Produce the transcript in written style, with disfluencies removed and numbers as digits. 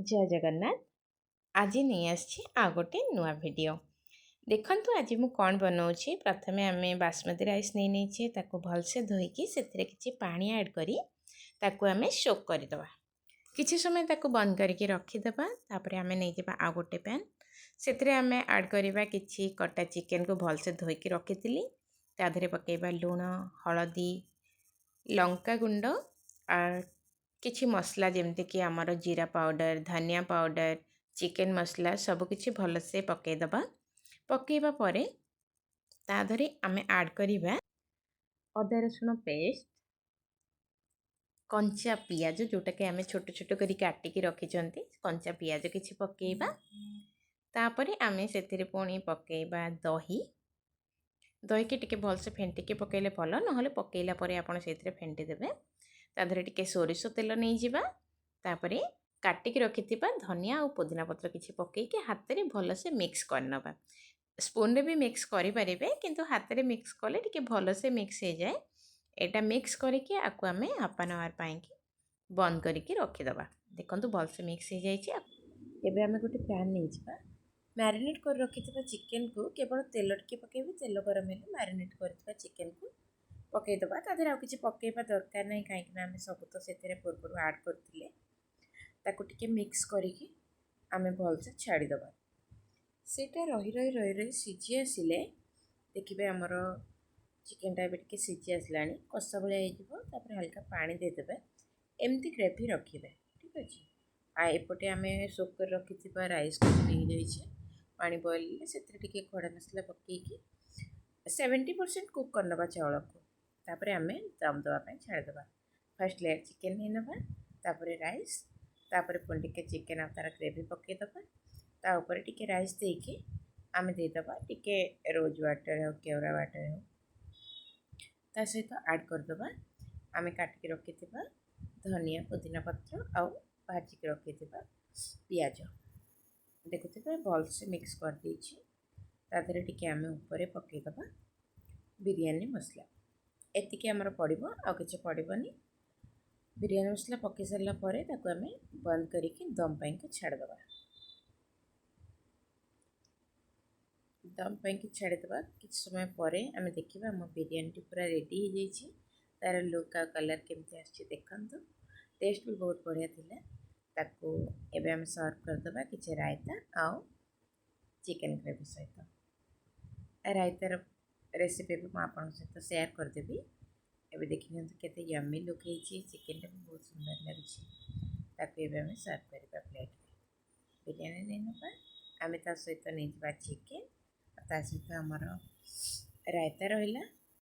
जय जगन्नाथ। आज नहीं आसी आ गोटे नुआ वीडियो देखंतु। आज मु कौन बनाऊँगी, प्रथमे आम बासमती राइस नहीं नहीं ताको भलसे धोईकी से किसी पानी ऐड करी ताको आम सोक करदे। किछि समय ताको बंद करके रखीदेवा। तापर आम नहीं जावा आ गोटे पैन से आम ऐड करवा किछि कटा चिकेन को भलसे धोईकी रखी ताधरे पकेबा लुण, हलदी, लंका गुंड और किछि मसला जमती कि आमर जीरा पाउडर, धनिया पाउडर, चिकेन मसला सबकिछि भलसे पकईदबा। पकईबा परे ताधरे आमे ऐड करिबा अदा रसुण पेस्ट, कंचा पियाज जोटा कि आमे छोट छोट करी काटिकी रखिछंती, कंचा पियाज किछि पकईबा। तापरे आमे सेथिरे पुणी पकईबा दही। दही के टिके भलसे फेंटिकी पकईले भल, नहले पकईला परे आपण सेथिरे फेंटी देबे। ताधरे टिके सोरिष तेल नहीं जिबा। तापरे काटिकी रखिथिबा धनिया और पुदीना पत्र किछि पकईके हाथ रे भलसे मिक्स करनबा। स्पून रे भी मिक्स करि परिबे, किंतु हाथ रे मिक्स कले टिके भलसे मिक्स हो जाए। एटा मिक्स करके आकु आमे हाफ एन आवर पाई कि बंद करके रखिदबा। देखंतु भलसे मिक्स हो जाइछि। एबे आमे गोटे पैन नहीं जिबा। मैरिनेट कर रखिथिबा चिकेन को केवल तेल टिके पकेबे। तेल गरम हेले मैरिनेट करथिबा चिकेन को पकईदबा। तादेहरे आउ किछि पकईबा दरकार नहीं, कहीं आम सब तो से पूर्व ऐड करथिले। ताको टिके मिक्स करिकी आमे भलसे छाड़ीदबा। सेटा रही रही रही रही सीझी आसिले देखिए आमर चिकेनटा एबे टिके सीझी आसलानी, कषा भाया हो। तापर हल्का पानी देदेबे, एमती ग्रेवी रखिबे। ठीक अच्छे। आ एपटे आमे सोक कर रखिथिबा राइस को नहीं जाइछे। पानी बॉइल से टिके खड़ा मसला पकईकी 70% कुक करनबा चावल को। तापर आमे दम दवा पे छाड़ीदबा। फर्स्ट लेयर चिकेन नहीं नबा, तापर राइस, तापर पुणी टिके चिकेन और तार ग्रेवी पकईदबा। ता ऊपर टिके राइस देके आमे देदबा टिके रोज वाटर हो केवड़ा वाटर हो ता सहित ऐड करदबा। आमे काटिकी रखिथिबा धनिया, पुदीना पत्र आउ भाजिकी रखिथिबा पियाज। देखुथिबा भलसे मिक्स कर देछि। ताधरे टिके आमे ऊपर पकईदबा बिरयानी मसला। एतिकी आमर पड़िबो, आउ किछि पड़िबोनी। बिरयानी मसला पकई सारला परे ताको आमे बंद करिकी दम पाई के छाड़दबा। दम पाई के छाड़ीदबा। किछि समय परे आमे देखिबा हम बिरयानी पूरा रेडी हो जाइछि। तार लुक आ कलर केमती आछि देखंतु। टेस्ट भी बहुत बढ़िया थिला। ताको एबे आमे सर्व करदबा किछि रायता आउ चिकेन ग्रेवी सहित। रायतार रेसिपी भी मैं आपन सहित शेयर करदेबी। एबे देखिए केते यम्मी लुक होइछि। चिकेन भी बहुत सुंदर लाଗୁछि। ताको एबे आमे सर्व करबा प्लेट रे। बिरयानी नहीं नबा, आमे ता सहित नहीं जिबा चिकेन, ता सहित हमर रायता रहिला।